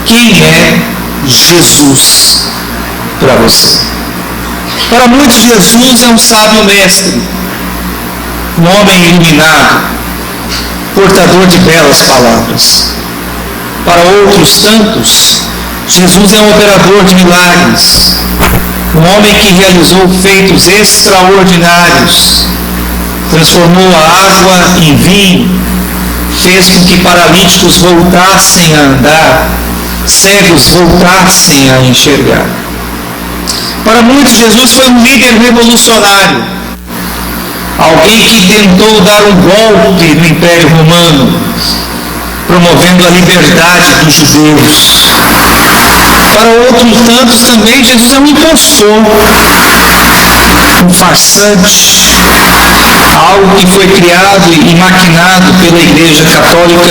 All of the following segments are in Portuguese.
Quem é Jesus para você? Para muitos, Jesus é um sábio mestre, um homem iluminado, portador de belas palavras. Para outros tantos, Jesus é um operador de milagres, um homem que realizou feitos extraordinários, transformou a água em vinho, fez com que paralíticos voltassem a andar, cegos voltassem a enxergar. Para muitos, Jesus foi um líder revolucionário, alguém que tentou dar um golpe no Império Romano, promovendo a liberdade dos judeus. Para outros tantos também, Jesus é um impostor, um farsante, algo que foi criado e maquinado pela Igreja Católica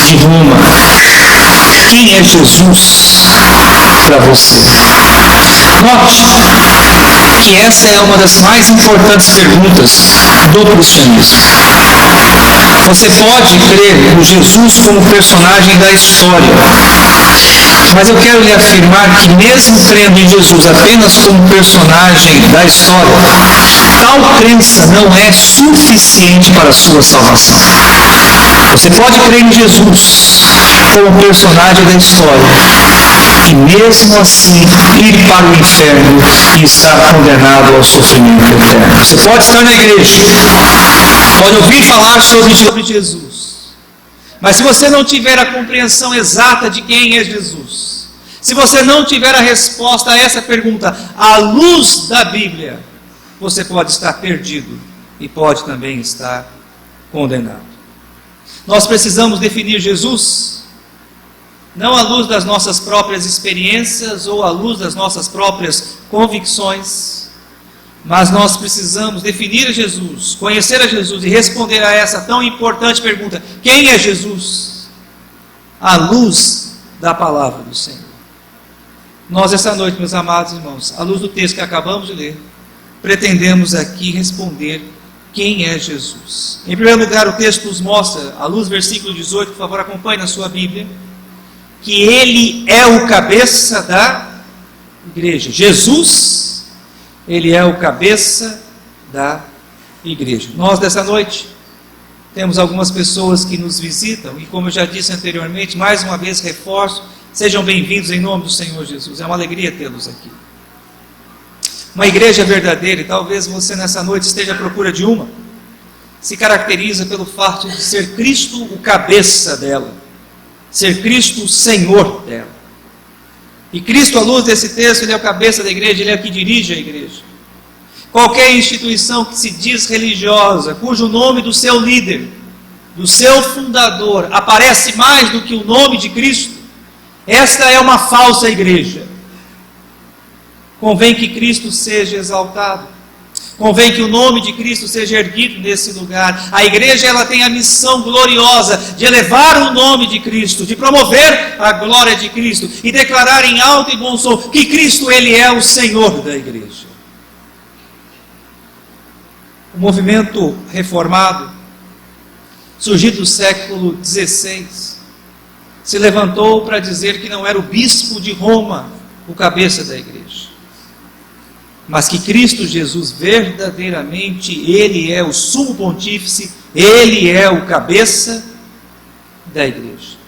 de Roma. Quem é Jesus para você? Note que essa é uma das mais importantes perguntas do cristianismo. Você pode crer no Jesus como personagem da história, mas eu quero lhe afirmar que mesmo crendo em Jesus apenas como personagem da história, tal crença não é suficiente para a sua salvação. Você pode crer em Jesus como personagem da história e mesmo assim ir para o inferno e estar condenado ao sofrimento eterno. Você pode estar na igreja, pode ouvir falar sobre Jesus, mas se você não tiver a compreensão exata de quem é Jesus, se você não tiver a resposta a essa pergunta à luz da Bíblia, você pode estar perdido e pode também estar condenado. Nós precisamos definir Jesus não à luz das nossas próprias experiências ou à luz das nossas próprias convicções, mas nós precisamos definir a Jesus, conhecer a Jesus e responder a essa tão importante pergunta: quem é Jesus? À luz da palavra do Senhor. Nós essa noite, meus amados irmãos, à luz do texto que acabamos de ler, pretendemos aqui responder quem é Jesus. Em primeiro lugar, o texto nos mostra, à luz do versículo 18, por favor acompanhe na sua Bíblia, que Ele é o cabeça da igreja. Jesus, Ele é o cabeça da igreja. Nós dessa noite temos algumas pessoas que nos visitam e, como eu já disse anteriormente, mais uma vez reforço, sejam bem-vindos em nome do Senhor Jesus. É uma alegria tê-los aqui. Uma igreja verdadeira, e talvez você nessa noite esteja à procura de uma, se caracteriza pelo fato de ser Cristo o cabeça dela, ser Cristo o Senhor dela. E Cristo, à luz desse texto, Ele é o cabeça da igreja, Ele é o que dirige a igreja. Qualquer instituição que se diz religiosa, cujo nome do seu líder, do seu fundador, aparece mais do que o nome de Cristo, esta é uma falsa igreja. Convém que Cristo seja exaltado, convém que o nome de Cristo seja erguido nesse lugar. A igreja, ela tem a missão gloriosa de elevar o nome de Cristo, de promover a glória de Cristo e declarar em alto e bom som que Cristo, Ele é o Senhor da igreja. O movimento reformado, surgido no século XVI, se levantou para dizer que não era o bispo de Roma o cabeça da igreja, mas que Cristo Jesus verdadeiramente, Ele é o sumo pontífice, Ele é o cabeça da igreja.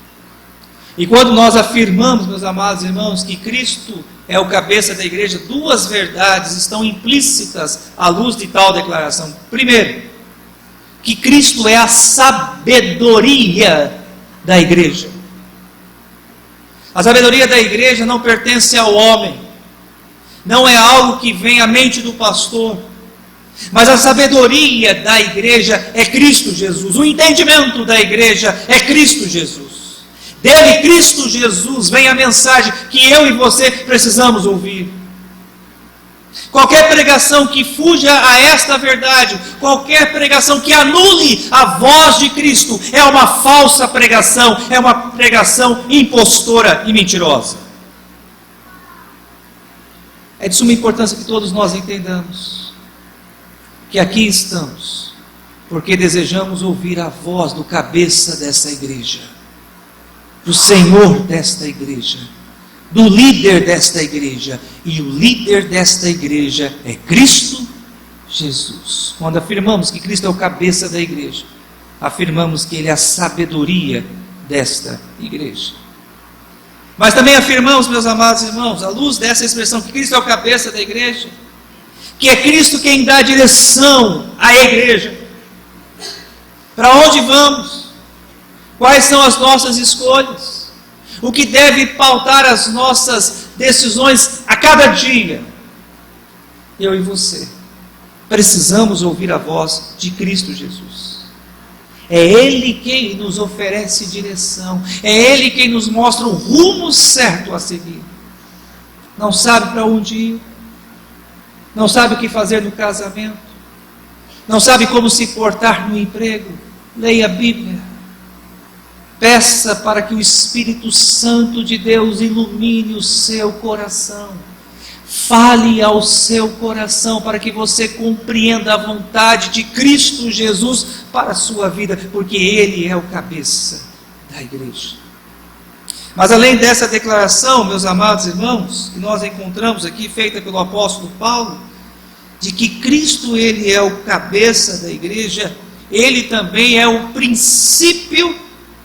E quando nós afirmamos, meus amados irmãos, que Cristo é o cabeça da igreja, duas verdades estão implícitas à luz de tal declaração. Primeiro, que Cristo é a sabedoria da igreja. A sabedoria da igreja não pertence ao homem, não é algo que vem à mente do pastor, mas a sabedoria da igreja é Cristo Jesus, o entendimento da igreja é Cristo Jesus. Dele, Cristo Jesus, vem a mensagem que eu e você precisamos ouvir. Qualquer pregação que fuja a esta verdade, qualquer pregação que anule a voz de Cristo, é uma falsa pregação, é uma pregação impostora e mentirosa. É de suma importância que todos nós entendamos que aqui estamos porque desejamos ouvir a voz do cabeça dessa igreja. do Senhor desta igreja, do líder desta igreja. E o líder desta igreja é Cristo Jesus. Quando afirmamos que Cristo é o cabeça da igreja, afirmamos que Ele é a sabedoria desta igreja. Mas também afirmamos, meus amados irmãos, à luz dessa expressão, que Cristo é o cabeça da igreja, que é Cristo quem dá direção à igreja. Para onde vamos? Quais são as nossas escolhas? O que deve pautar as nossas decisões a cada dia? Eu e você precisamos ouvir a voz de Cristo Jesus. É Ele quem nos oferece direção, é Ele quem nos mostra o rumo certo a seguir. Não sabe para onde ir, não sabe o que fazer no casamento, não sabe como se portar no emprego? Leia a Bíblia, peça para que o Espírito Santo de Deus ilumine o seu coração, fale ao seu coração para que você compreenda a vontade de Cristo Jesus para a sua vida, porque Ele é o cabeça da igreja. Mas além dessa declaração, meus amados irmãos, que nós encontramos aqui, feita pelo apóstolo Paulo, de que Cristo Ele é o cabeça da igreja, Ele também é o princípio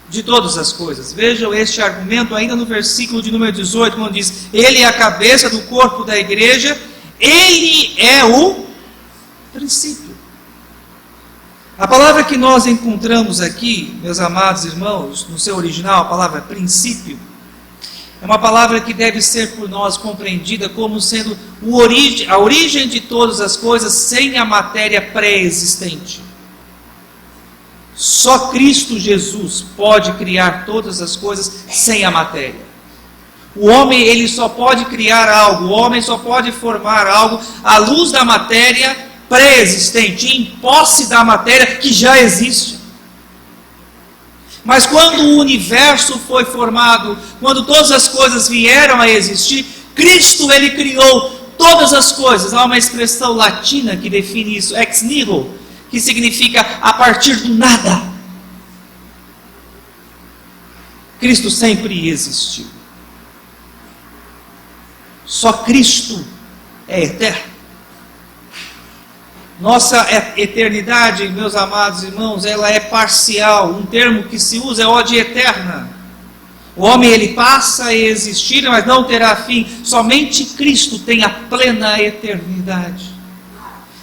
de todas as coisas. Vejam este argumento ainda no versículo de número 18, quando diz: Ele é a cabeça do corpo da igreja, Ele é o princípio. A palavra que nós encontramos aqui, meus amados irmãos, no seu original, a palavra princípio, é uma palavra que deve ser por nós compreendida como sendo a origem de todas as coisas sem a matéria pré-existente. Só Cristo Jesus pode criar todas as coisas sem a matéria. O homem, ele só pode criar algo, o homem só pode formar algo à luz da matéria pré-existente, em posse da matéria que já existe. Mas quando o universo foi formado, quando todas as coisas vieram a existir, Cristo, Ele criou todas as coisas. Há uma expressão latina que define isso, ex nihilo, que significa a partir do nada. Cristo sempre existiu. Só Cristo é eterno. Nossa eternidade, meus amados irmãos, ela é parcial. Um termo que se usa é ode eterna. O homem, ele passa a existir, mas não terá fim. Somente Cristo tem a plena eternidade.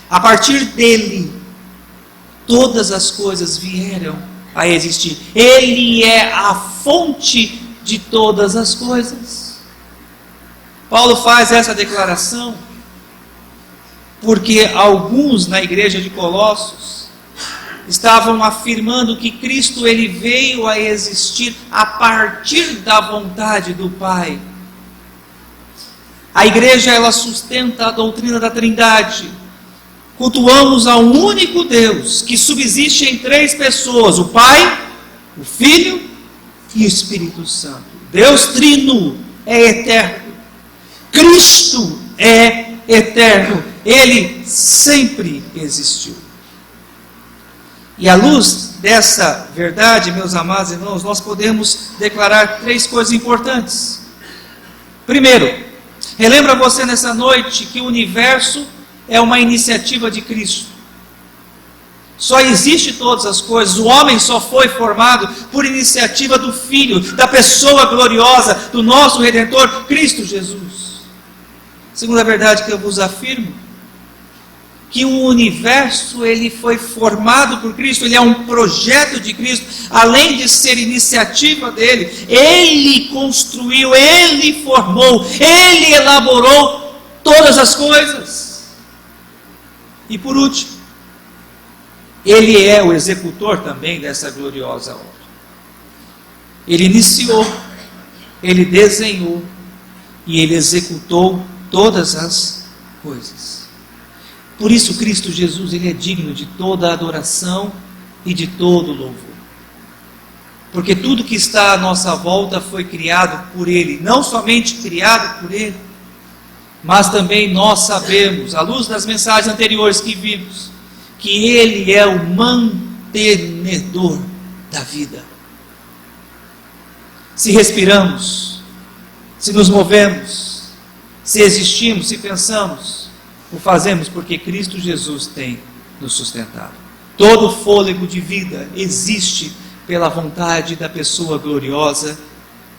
A partir dele, todas as coisas vieram a existir. Ele é a fonte de todas as coisas. Paulo faz essa declaração porque alguns na igreja de Colossos estavam afirmando que Cristo, ele veio a existir a partir da vontade do Pai. A igreja, ela sustenta a doutrina da Trindade. Cultuamos a um único Deus que subsiste em três pessoas: o Pai, o Filho e o Espírito Santo. Deus trino é eterno. Cristo é eterno. Ele sempre existiu. E à luz dessa verdade, meus amados irmãos, nós podemos declarar três coisas importantes. Primeiro, relembra você nessa noite que o universo é uma iniciativa de Cristo. Só existe todas as coisas, o homem só foi formado por iniciativa do Filho, da pessoa gloriosa, do nosso Redentor, Cristo Jesus. Segunda verdade que eu vos afirmo, que o universo, ele foi formado por Cristo, ele é um projeto de Cristo, além de ser iniciativa dele, ele construiu, ele formou, ele elaborou todas as coisas. E por último, ele é o executor também dessa gloriosa obra. Ele iniciou, ele desenhou e ele executou todas as coisas. Por isso Cristo Jesus, ele é digno de toda a adoração e de todo louvor. Porque tudo que está à nossa volta foi criado por ele, não somente criado por ele, mas também nós sabemos, à luz das mensagens anteriores que vimos, que ele é o mantenedor da vida. Se respiramos, se nos movemos, se existimos, se pensamos, o fazemos porque Cristo Jesus tem nos sustentado. Todo fôlego de vida existe pela vontade da pessoa gloriosa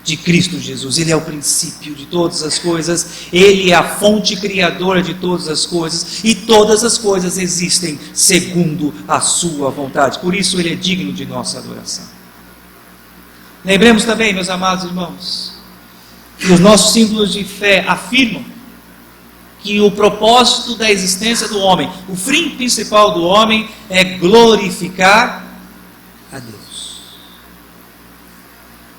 de Cristo Jesus. Ele é o princípio de todas as coisas, Ele é a fonte criadora de todas as coisas, e todas as coisas existem segundo a sua vontade. Por isso Ele é digno de nossa adoração. Lembremos também, meus amados irmãos, que os nossos símbolos de fé afirmam que o propósito da existência do homem, o fim principal do homem é glorificar a Deus.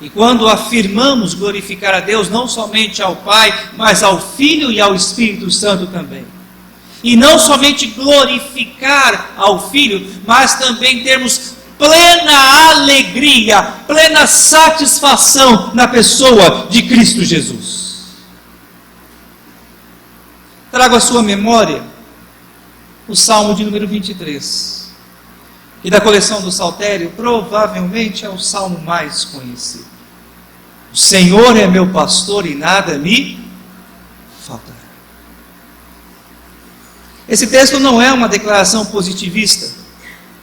E quando afirmamos glorificar a Deus, não somente ao Pai, mas ao Filho e ao Espírito Santo também. E não somente glorificar ao Filho, mas também termos plena alegria, plena satisfação na pessoa de Cristo Jesus. Trago à sua memória o Salmo de número 23, que da coleção do Saltério provavelmente é o salmo mais conhecido. O Senhor é meu pastor e nada me faltará. Esse texto não é uma declaração positivista,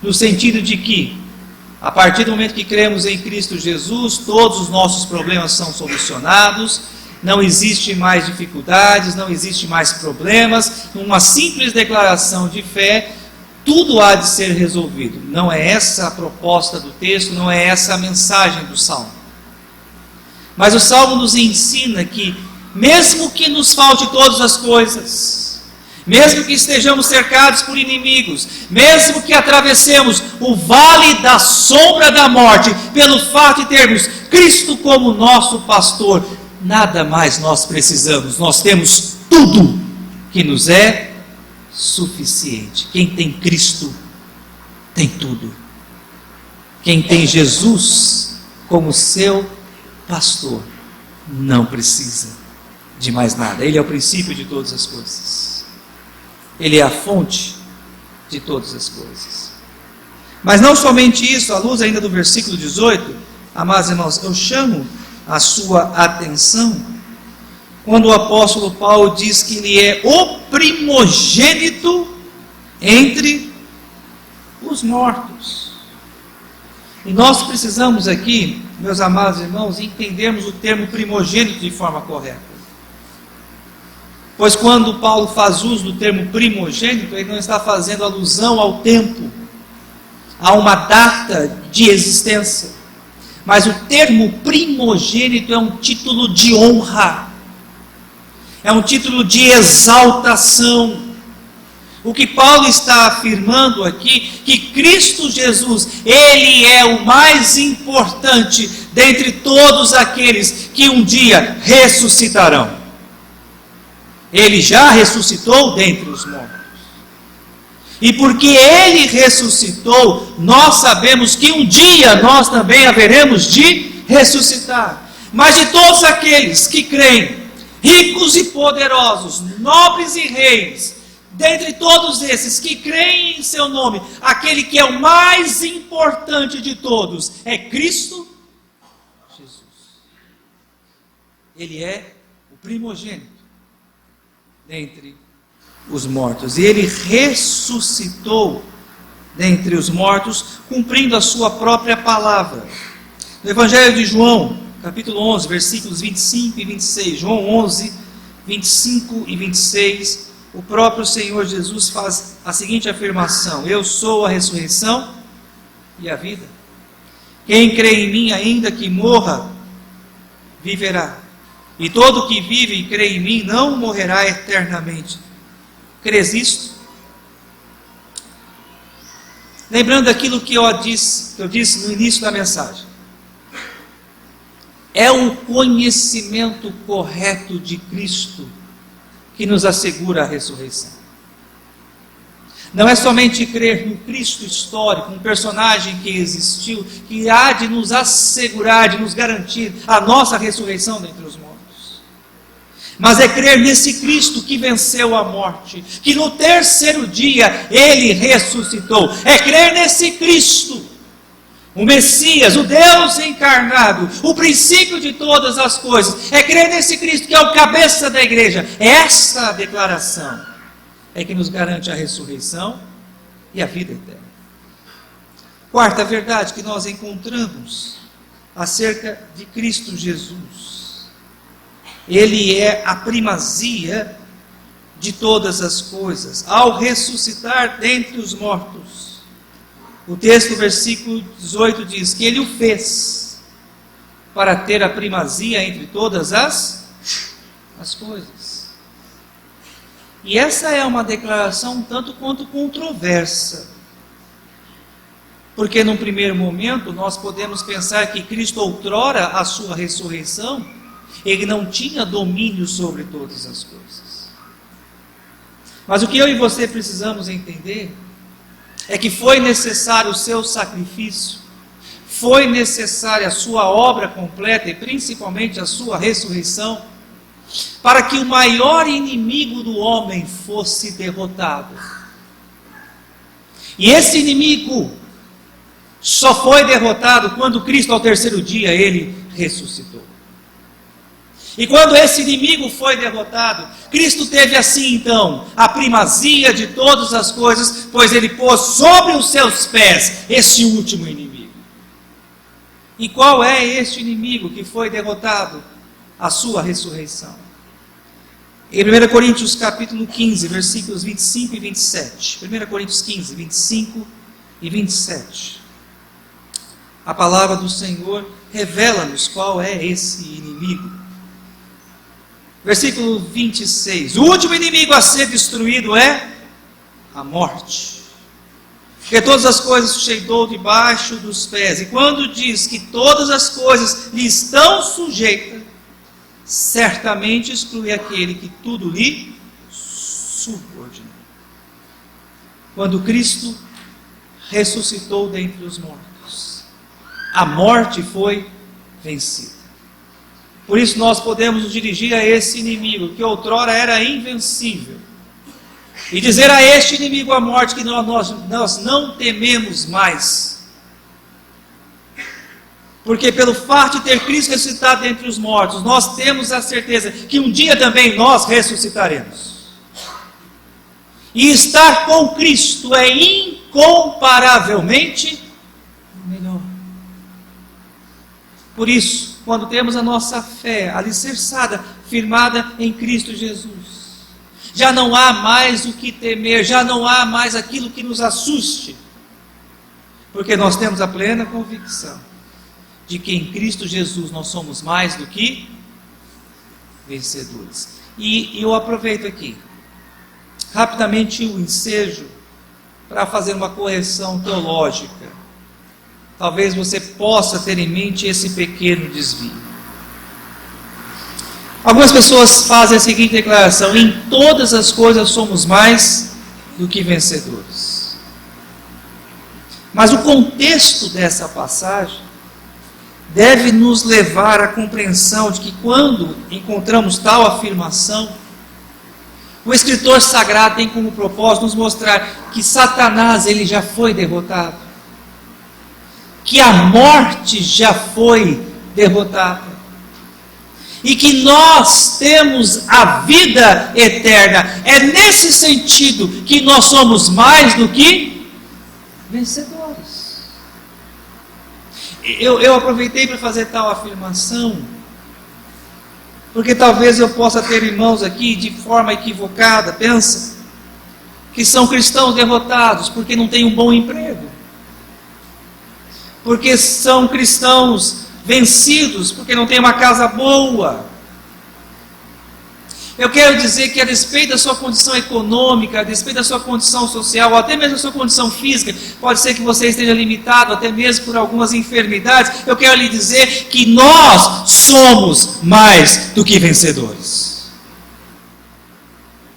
no sentido de que, a partir do momento que cremos em Cristo Jesus, todos os nossos problemas são solucionados, não existe mais dificuldades, não existe mais problemas, numa simples declaração de fé, tudo há de ser resolvido. Não é essa a proposta do texto, não é essa a mensagem do Salmo. Mas o Salmo nos ensina que, mesmo que nos falte todas as coisas, mesmo que estejamos cercados por inimigos, mesmo que atravessemos o vale da sombra da morte, pelo fato de termos Cristo como nosso pastor, nada mais nós precisamos, nós temos tudo que nos é suficiente. Quem tem Cristo tem tudo. Quem tem Jesus como seu pastor não precisa de mais nada. Ele é o princípio de todas as coisas, Ele é a fonte de todas as coisas. Mas não somente isso, à luz ainda do versículo 18, amados irmãos, eu chamo a sua atenção quando o apóstolo Paulo diz que ele é o primogênito entre os mortos. E nós precisamos aqui, meus amados irmãos, entendermos o termo primogênito de forma correta. Pois quando Paulo faz uso do termo primogênito, ele não está fazendo alusão ao tempo, a uma data de existência. Mas o termo primogênito é um título de honra, é um título de exaltação. O que Paulo está afirmando aqui, que Cristo Jesus, Ele é o mais importante dentre todos aqueles que um dia ressuscitarão. Ele já ressuscitou dentre os mortos. E porque Ele ressuscitou, nós sabemos que um dia nós também haveremos de ressuscitar. Mas de todos aqueles que creem, ricos e poderosos, nobres e reis, dentre todos esses que creem em seu nome, aquele que é o mais importante de todos é Cristo Jesus. Ele é o primogênito dentre os mortos, e Ele ressuscitou dentre os mortos, cumprindo a sua própria palavra. No Evangelho de João, capítulo 11, versículos 25 e 26, João 11, 25 e 26, o próprio Senhor Jesus faz a seguinte afirmação: eu sou a ressurreição e a vida. Quem crê em mim, ainda que morra, viverá. E todo que vive e crê em mim não morrerá eternamente. Crês isto? Lembrando aquilo que eu disse no início da mensagem. É o conhecimento correto de Cristo que nos assegura a ressurreição. Não é somente crer no Cristo histórico, um personagem que existiu, que há de nos assegurar, de nos garantir a nossa ressurreição dentre os mortos. Mas é crer nesse Cristo que venceu a morte, que no terceiro dia Ele ressuscitou. É crer nesse Cristo o Messias, o Deus encarnado, o princípio de todas as coisas, é crer nesse Cristo que é o cabeça da igreja. Essa declaração é que nos garante a ressurreição e a vida eterna. Quarta verdade que nós encontramos acerca de Cristo Jesus: Ele é a primazia de todas as coisas, ao ressuscitar dentre os mortos. O texto, versículo 18, diz que Ele o fez para ter a primazia entre todas as coisas. E essa é uma declaração um tanto quanto controversa, porque num primeiro momento nós podemos pensar que Cristo, outrora a sua ressurreição, Ele não tinha domínio sobre todas as coisas. Mas o que eu e você precisamos entender é que foi necessário o seu sacrifício, foi necessária a sua obra completa e principalmente a sua ressurreição, para que o maior inimigo do homem fosse derrotado. E esse inimigo só foi derrotado quando Cristo, ao terceiro dia, Ele ressuscitou. E quando esse inimigo foi derrotado, Cristo teve assim então a primazia de todas as coisas, pois Ele pôs sobre os seus pés esse último inimigo. E qual é este inimigo que foi derrotado? A sua ressurreição. Em 1 Coríntios capítulo 15, versículos 25 e 27. 1 Coríntios 15, 25 e 27. A palavra do Senhor revela-nos qual é esse inimigo. Versículo 26. O último inimigo a ser destruído é a morte. Porque todas as coisas chegou debaixo dos pés. E quando diz que todas as coisas lhe estão sujeitas, certamente exclui aquele que tudo lhe subordinou. Quando Cristo ressuscitou dentre os mortos, a morte foi vencida. Por isso nós podemos nos dirigir a esse inimigo, que outrora era invencível, e dizer a este inimigo, a morte, que nós não tememos mais. Porque pelo fato de ter Cristo ressuscitado dentre os mortos, nós temos a certeza que um dia também nós ressuscitaremos. E estar com Cristo é incomparavelmente melhor. Por isso, quando temos a nossa fé alicerçada, firmada em Cristo Jesus, já não há mais o que temer, já não há mais aquilo que nos assuste, porque nós temos a plena convicção de que em Cristo Jesus nós somos mais do que vencedores. E eu aproveito aqui rapidamente o ensejo para fazer uma correção teológica. Talvez você possa ter em mente esse pequeno desvio. Algumas pessoas fazem a seguinte declaração: em todas as coisas somos mais do que vencedores. Mas o contexto dessa passagem deve nos levar à compreensão de que quando encontramos tal afirmação, o escritor sagrado tem como propósito nos mostrar que Satanás ele já foi derrotado, que a morte já foi derrotada, e que nós temos a vida eterna. É nesse sentido que nós somos mais do que vencedores. Eu aproveitei para fazer tal afirmação, porque talvez eu possa ter irmãos aqui de forma equivocada, pensa, que são cristãos derrotados porque não têm um bom emprego, porque são cristãos vencidos porque não têm uma casa boa. Eu quero dizer que a despeito da sua condição econômica, a despeito da sua condição social, ou até mesmo da sua condição física, pode ser que você esteja limitado até mesmo por algumas enfermidades, eu quero lhe dizer que nós somos mais do que vencedores.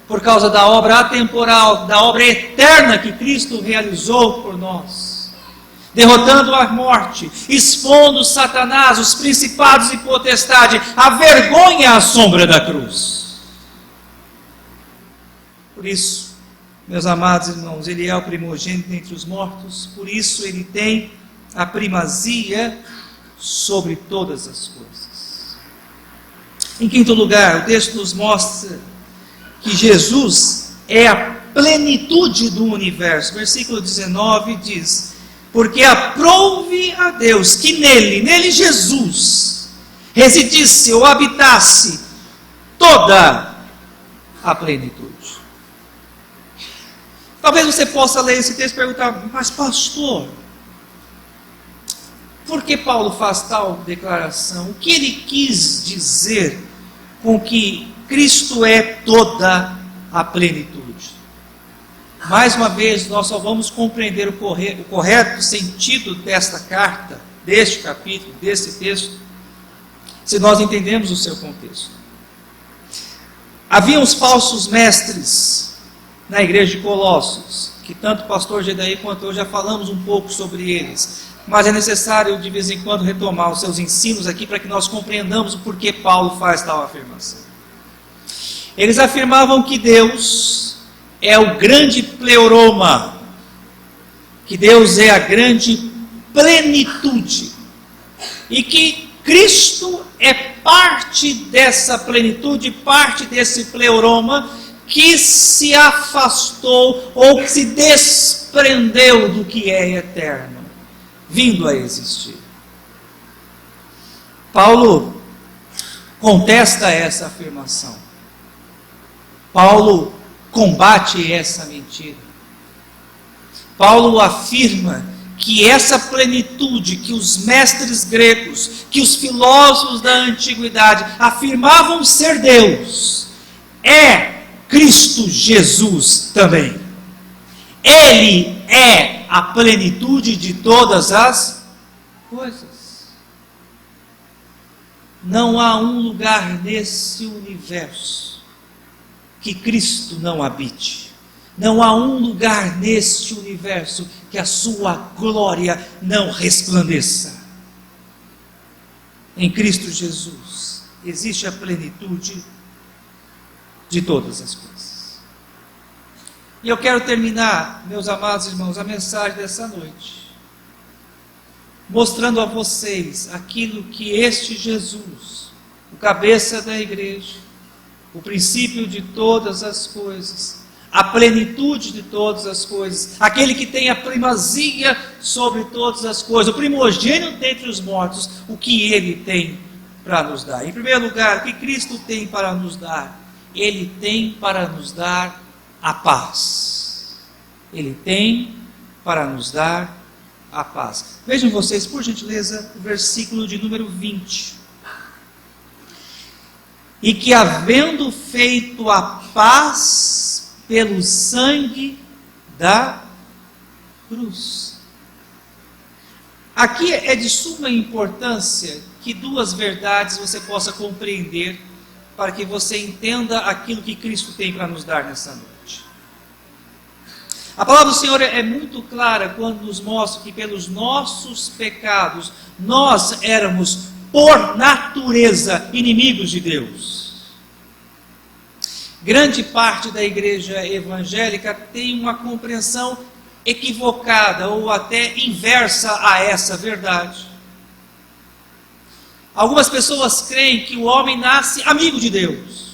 Por causa da obra atemporal, da obra eterna que Cristo realizou por nós, derrotando a morte, expondo Satanás, os principados e potestades, a vergonha à sombra da cruz. Por isso, meus amados irmãos, Ele é o primogênito entre os mortos, por isso Ele tem a primazia sobre todas as coisas. Em quinto lugar, o texto nos mostra que Jesus é a plenitude do universo. Versículo 19 diz: porque aprouve a Deus que nele Jesus, residisse ou habitasse toda a plenitude. Talvez você possa ler esse texto e perguntar: mas pastor, por que Paulo faz tal declaração? O que ele quis dizer com que Cristo é toda a plenitude? Mais uma vez, nós só vamos compreender o correto sentido desta carta, deste capítulo, desse texto, se nós entendemos o seu contexto. Havia uns falsos mestres na igreja de Colossos, que tanto o pastor Gedaí quanto eu já falamos um pouco sobre eles, mas é necessário de vez em quando retomar os seus ensinos aqui para que nós compreendamos o porquê Paulo faz tal afirmação. Eles afirmavam que Deus é o grande pleuroma, que Deus é a grande plenitude, e que Cristo é parte dessa plenitude, parte desse pleuroma, que se afastou ou que se desprendeu do que é eterno, vindo a existir. Paulo contesta essa afirmação. Paulo combate essa mentira. Paulo afirma que essa plenitude que os mestres gregos, que os filósofos da antiguidade afirmavam ser Deus, é Cristo Jesus também. Ele é a plenitude de todas as coisas. Não há um lugar nesse universo que Cristo não habite. Não há um lugar neste universo que a sua glória não resplandeça. Em Cristo Jesus existe a plenitude de todas as coisas. E eu quero terminar, meus amados irmãos, a mensagem dessa noite, mostrando a vocês aquilo que este Jesus, o cabeça da igreja, o princípio de todas as coisas, a plenitude de todas as coisas, aquele que tem a primazia sobre todas as coisas, o primogênito dentre os mortos, o que ele tem para nos dar. Em primeiro lugar, o que Cristo tem para nos dar? Ele tem para nos dar a paz. Ele tem para nos dar a paz. Vejam vocês, por gentileza, o versículo de número 20. E que, havendo feito a paz pelo sangue da cruz. Aqui é de suma importância que duas verdades você possa compreender para que você entenda aquilo que Cristo tem para nos dar nessa noite. A palavra do Senhor é muito clara quando nos mostra que pelos nossos pecados nós éramos por natureza inimigos de Deus. Grande parte da igreja evangélica tem uma compreensão equivocada ou até inversa a essa verdade. Algumas pessoas creem que o homem nasce amigo de Deus,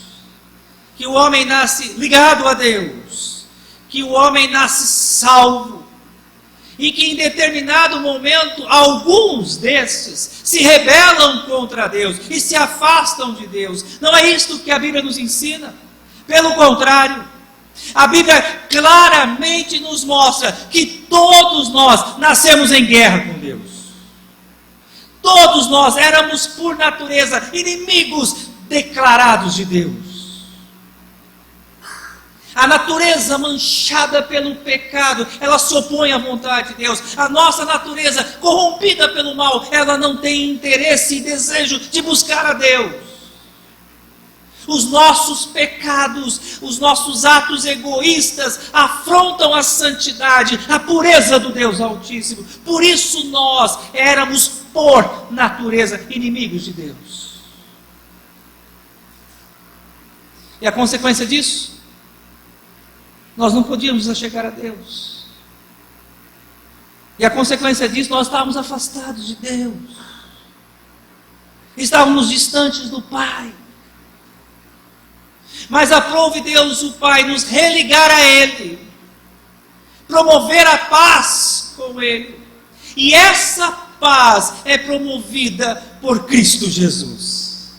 que o homem nasce ligado a Deus, que o homem nasce salvo, e que em determinado momento alguns destes se rebelam contra Deus e se afastam de Deus. Não é isto que a Bíblia nos ensina. Pelo contrário, a Bíblia claramente nos mostra que todos nós nascemos em guerra com Deus. Todos nós éramos por natureza inimigos declarados de Deus. A natureza manchada pelo pecado, ela se opõe à vontade de Deus. A nossa natureza corrompida pelo mal, ela não tem interesse e desejo de buscar a Deus. Os nossos pecados, os nossos atos egoístas afrontam a santidade, a pureza do Deus Altíssimo. Por isso nós éramos por natureza inimigos de Deus. E a consequência disso? Nós não podíamos chegar a Deus. E a consequência disso, nós estávamos afastados de Deus. Estávamos distantes do Pai. Mas aprove Deus o Pai nos religar a Ele, promover a paz com Ele. E essa paz é promovida por Cristo Jesus.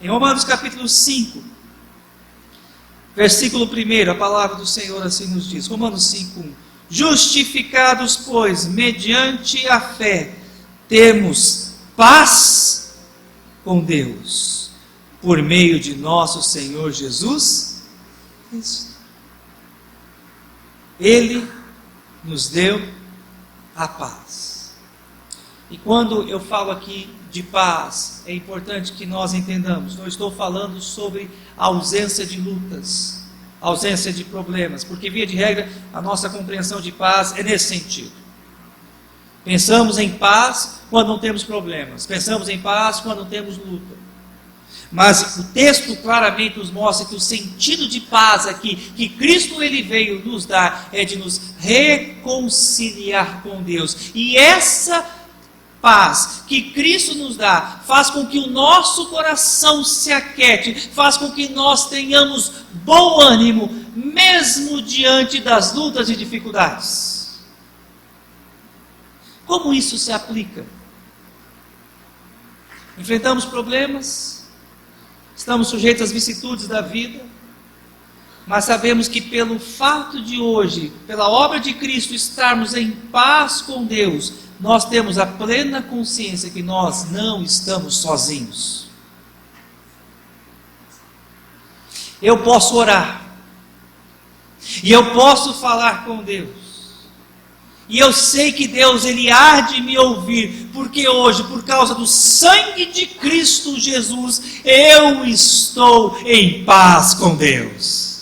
Em Romanos capítulo 5, versículo 1, a palavra do Senhor assim nos diz. Romanos 5, 1. Justificados, pois, mediante a fé, temos paz com Deus, por meio de nosso Senhor Jesus Cristo. Ele nos deu a paz. E quando eu falo aqui de paz, é importante que nós entendamos, não estou falando sobre a ausência de lutas, ausência de problemas, porque via de regra, a nossa compreensão de paz é nesse sentido. Pensamos em paz quando não temos problemas, pensamos em paz quando não temos luta. Mas o texto claramente nos mostra que o sentido de paz aqui, que Cristo ele veio nos dar, é de nos reconciliar com Deus. E essa paz que Cristo nos dá, faz com que o nosso coração se aquete, faz com que nós tenhamos bom ânimo, mesmo diante das lutas e dificuldades. Como isso se aplica? Enfrentamos problemas, estamos sujeitos às vicissitudes da vida, mas sabemos que pelo fato de hoje, pela obra de Cristo, estarmos em paz com Deus, nós temos a plena consciência que nós não estamos sozinhos. Eu posso orar, e eu posso falar com Deus, e eu sei que Deus ele há de me ouvir, porque hoje, por causa do sangue de Cristo Jesus, eu estou em paz com Deus.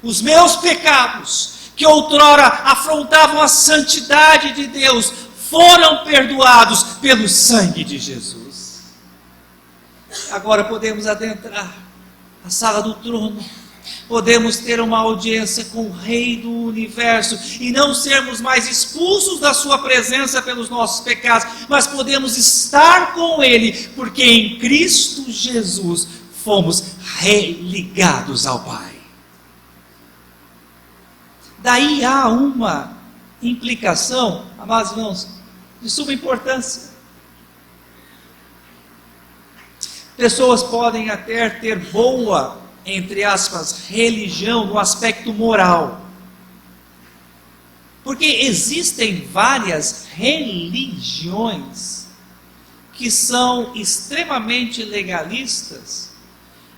Os meus pecados, que outrora afrontavam a santidade de Deus, foram perdoados pelo sangue de Jesus. Agora podemos adentrar a sala do trono, podemos ter uma audiência com o Rei do Universo, e não sermos mais expulsos da sua presença pelos nossos pecados, mas podemos estar com Ele, porque em Cristo Jesus fomos religados ao Pai. Daí há uma implicação, amados irmãos, de suma importância. Pessoas podem até ter boa, entre aspas, religião no aspecto moral. Porque existem várias religiões que são extremamente legalistas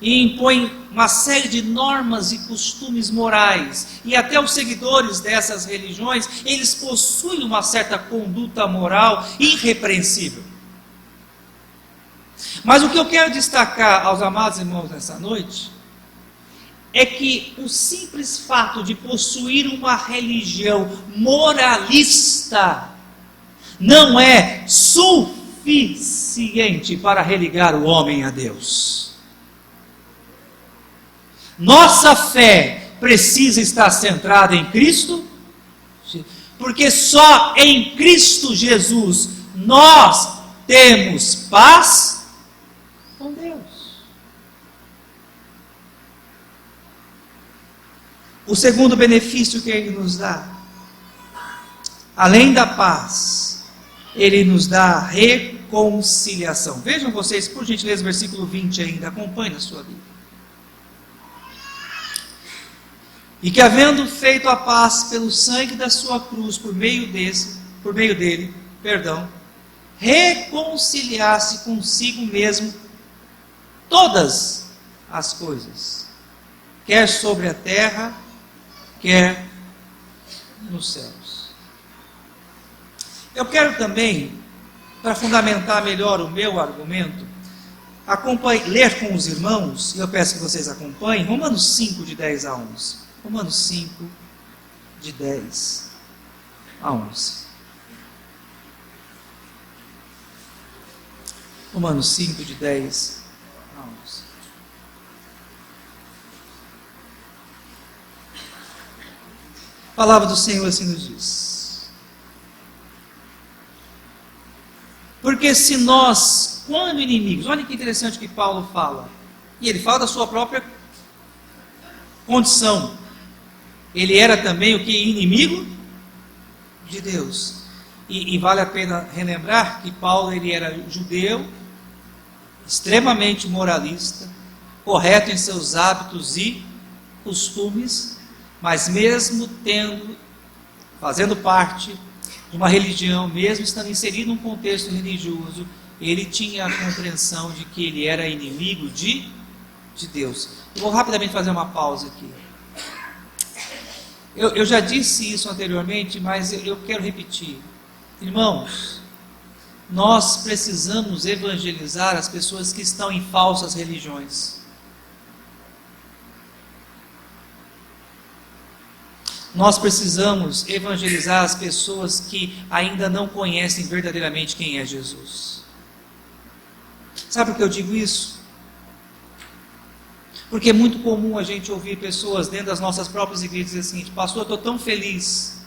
e impõem uma série de normas e costumes morais, e até os seguidores dessas religiões, eles possuem uma certa conduta moral irrepreensível. Mas o que eu quero destacar aos amados irmãos nessa noite, é que o simples fato de possuir uma religião moralista, não é suficiente para religar o homem a Deus. Nossa fé precisa estar centrada em Cristo, porque só em Cristo Jesus nós temos paz com Deus. O segundo benefício que Ele nos dá, além da paz, Ele nos dá a reconciliação. Vejam vocês, por gentileza, versículo 20 ainda, acompanhe na sua Bíblia. E que havendo feito a paz pelo sangue da sua cruz, por meio dele, reconciliasse consigo mesmo todas as coisas, quer sobre a terra, quer nos céus. Eu quero também, para fundamentar melhor o meu argumento, ler com os irmãos, e eu peço que vocês acompanhem, Romanos 5, de 10 a 11. Romanos 5, de 10 a 11. Romanos 5, de 10 a 11. A palavra do Senhor assim nos diz. Porque se nós, quando inimigos, olha que interessante que Paulo fala, e ele fala da sua própria condição, ele era também o que? Inimigo de Deus. E vale a pena relembrar que Paulo ele era judeu, extremamente moralista, correto em seus hábitos e costumes, mas mesmo fazendo parte de uma religião, mesmo estando inserido num contexto religioso, ele tinha a compreensão de que ele era inimigo de Deus. Eu vou rapidamente fazer uma pausa aqui. Eu já disse isso anteriormente, mas eu quero repetir. Irmãos, nós precisamos evangelizar as pessoas que estão em falsas religiões. Nós precisamos evangelizar as pessoas que ainda não conhecem verdadeiramente quem é Jesus. Sabe por que eu digo isso? Porque é muito comum a gente ouvir pessoas dentro das nossas próprias igrejas dizer o seguinte: pastor, eu estou tão feliz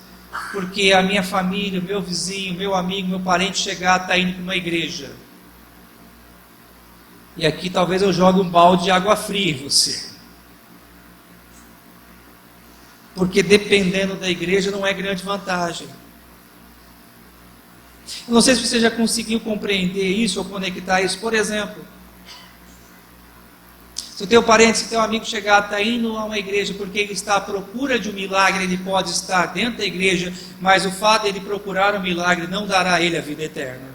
porque a minha família, meu vizinho, meu amigo, meu parente chegar, está indo para uma igreja. E aqui talvez eu jogue um balde de água fria em você. Porque dependendo da igreja não é grande vantagem. Eu não sei se você já conseguiu compreender isso ou conectar isso. Por exemplo, se o teu parente, se o teu amigo chegar, está indo a uma igreja porque ele está à procura de um milagre, ele pode estar dentro da igreja, mas o fato de ele procurar um milagre não dará a ele a vida eterna.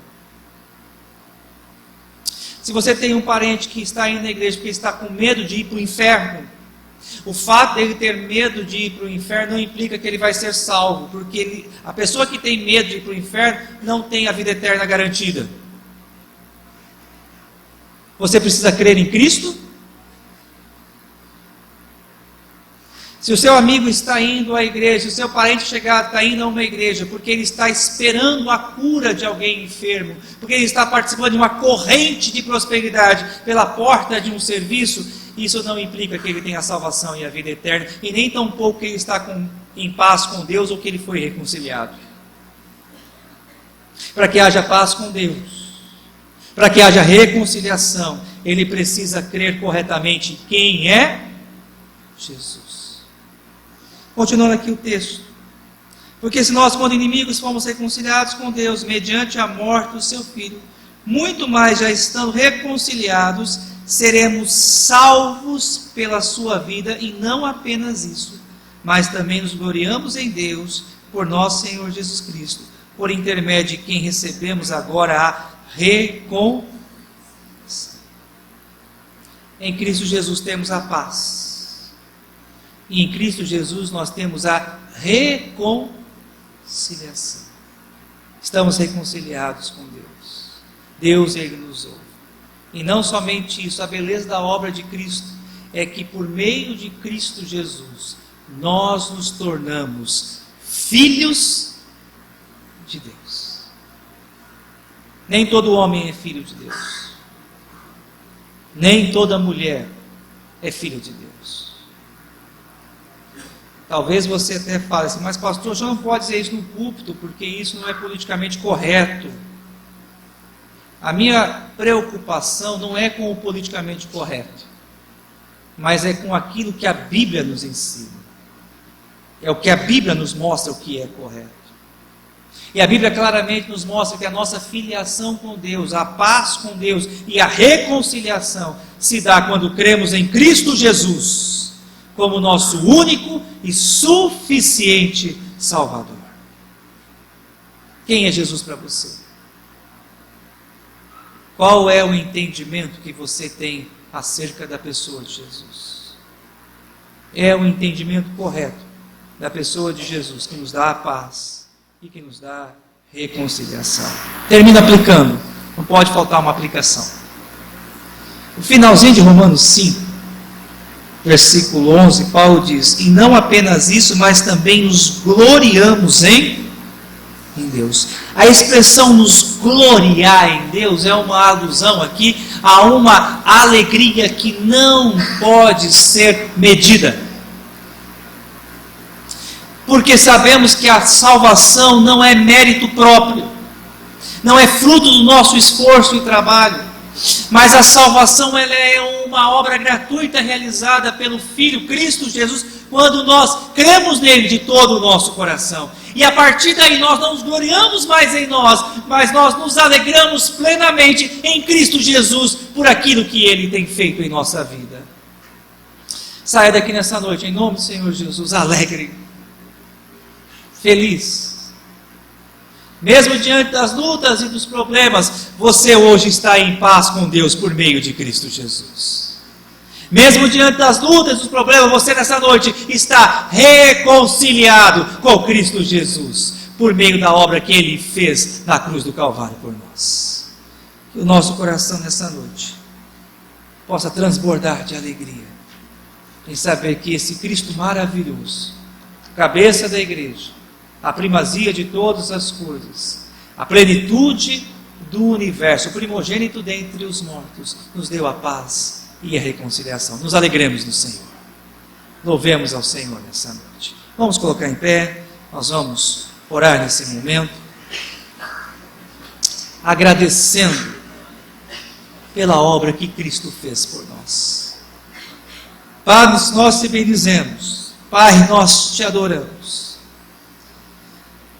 Se você tem um parente que está indo na igreja porque está com medo de ir para o inferno, o fato dele ter medo de ir para o inferno não implica que ele vai ser salvo, porque a pessoa que tem medo de ir para o inferno não tem a vida eterna garantida. Você precisa crer em Cristo. Se o seu amigo está indo à igreja, se o seu parente chegar, está indo a uma igreja, porque ele está esperando a cura de alguém enfermo, porque ele está participando de uma corrente de prosperidade pela porta de um serviço, isso não implica que ele tenha a salvação e a vida eterna, e nem tampouco que ele está em paz com Deus ou que ele foi reconciliado. Para que haja paz com Deus, para que haja reconciliação, ele precisa crer corretamente em quem é Jesus. Continuando aqui o texto. Porque se nós, quando inimigos, fomos reconciliados com Deus, mediante a morte do seu Filho, muito mais já estando reconciliados, seremos salvos pela sua vida, e não apenas isso, mas também nos gloriamos em Deus, por nosso Senhor Jesus Cristo, por intermédio de quem recebemos agora a reconciliação. Em Cristo Jesus temos a paz. E em Cristo Jesus nós temos a reconciliação. Estamos reconciliados com Deus. Deus, Ele nos ouve. E não somente isso, a beleza da obra de Cristo é que por meio de Cristo Jesus, nós nos tornamos filhos de Deus. Nem todo homem é filho de Deus. Nem toda mulher é filho de Deus. Talvez você até fale assim: mas pastor, já não pode dizer isso no púlpito, porque isso não é politicamente correto. A minha preocupação não é com o politicamente correto, mas é com aquilo que a Bíblia nos ensina. É o que a Bíblia nos mostra o que é correto. E a Bíblia claramente nos mostra que a nossa filiação com Deus, a paz com Deus e a reconciliação se dá quando cremos em Cristo Jesus como nosso único e suficiente Salvador. Quem é Jesus para você? Qual é o entendimento que você tem acerca da pessoa de Jesus? É o entendimento correto da pessoa de Jesus que nos dá a paz e que nos dá reconciliação. Termina aplicando, não pode faltar uma aplicação. O finalzinho de Romanos 5, versículo 11, Paulo diz: e não apenas isso, mas também nos gloriamos em Deus. A expressão nos gloriar em Deus é uma alusão aqui a uma alegria que não pode ser medida. porque sabemos que a salvação não é mérito próprio, não é fruto do nosso esforço e trabalho, mas a salvação ela é uma obra gratuita realizada pelo Filho Cristo Jesus, quando nós cremos nele de todo o nosso coração. E a partir daí nós não nos gloriamos mais em nós, mas nós nos alegramos plenamente em Cristo Jesus por aquilo que ele tem feito em nossa vida. Saia daqui nessa noite, em nome do Senhor Jesus, alegre, feliz. Mesmo diante das lutas e dos problemas, você hoje está em paz com Deus por meio de Cristo Jesus. Mesmo diante das lutas e dos problemas, você nessa noite está reconciliado com Cristo Jesus, por meio da obra que Ele fez na cruz do Calvário por nós. Que o nosso coração nessa noite possa transbordar de alegria, em saber que esse Cristo maravilhoso, cabeça da igreja, a primazia de todas as coisas, a plenitude do universo, o primogênito dentre os mortos, nos deu a paz e a reconciliação. Nos alegremos no Senhor. Louvemos ao Senhor nessa noite. Vamos colocar em pé, nós vamos orar nesse momento, agradecendo pela obra que Cristo fez por nós. Pai, nós te bendizemos. Pai, nós te adoramos.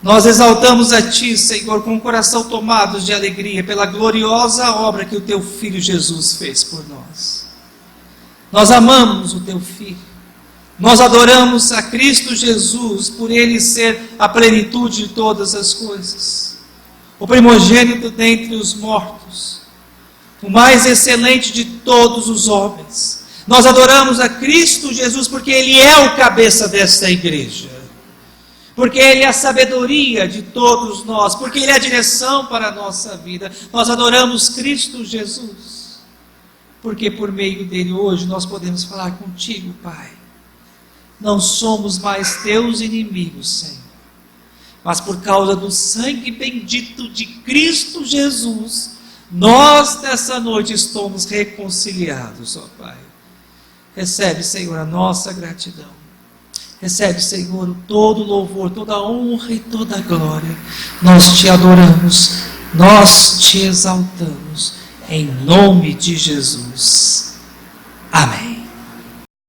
Nós exaltamos a Ti, Senhor, com o coração tomado de alegria pela gloriosa obra que o Teu Filho Jesus fez por nós. Nós amamos o Teu Filho, nós adoramos a Cristo Jesus por Ele ser a plenitude de todas as coisas, o primogênito dentre os mortos, o mais excelente de todos os homens. Nós adoramos a Cristo Jesus porque Ele é o cabeça desta igreja, porque Ele é a sabedoria de todos nós, porque Ele é a direção para a nossa vida. Nós adoramos Cristo Jesus, porque por meio dele hoje nós podemos falar contigo, Pai. Não somos mais teus inimigos, Senhor, mas por causa do sangue bendito de Cristo Jesus, nós nessa noite estamos reconciliados, ó Pai. Recebe, Senhor, a nossa gratidão. Recebe, Senhor, todo louvor, toda honra e toda glória. Nós te adoramos, nós te exaltamos, em nome de Jesus. Amém.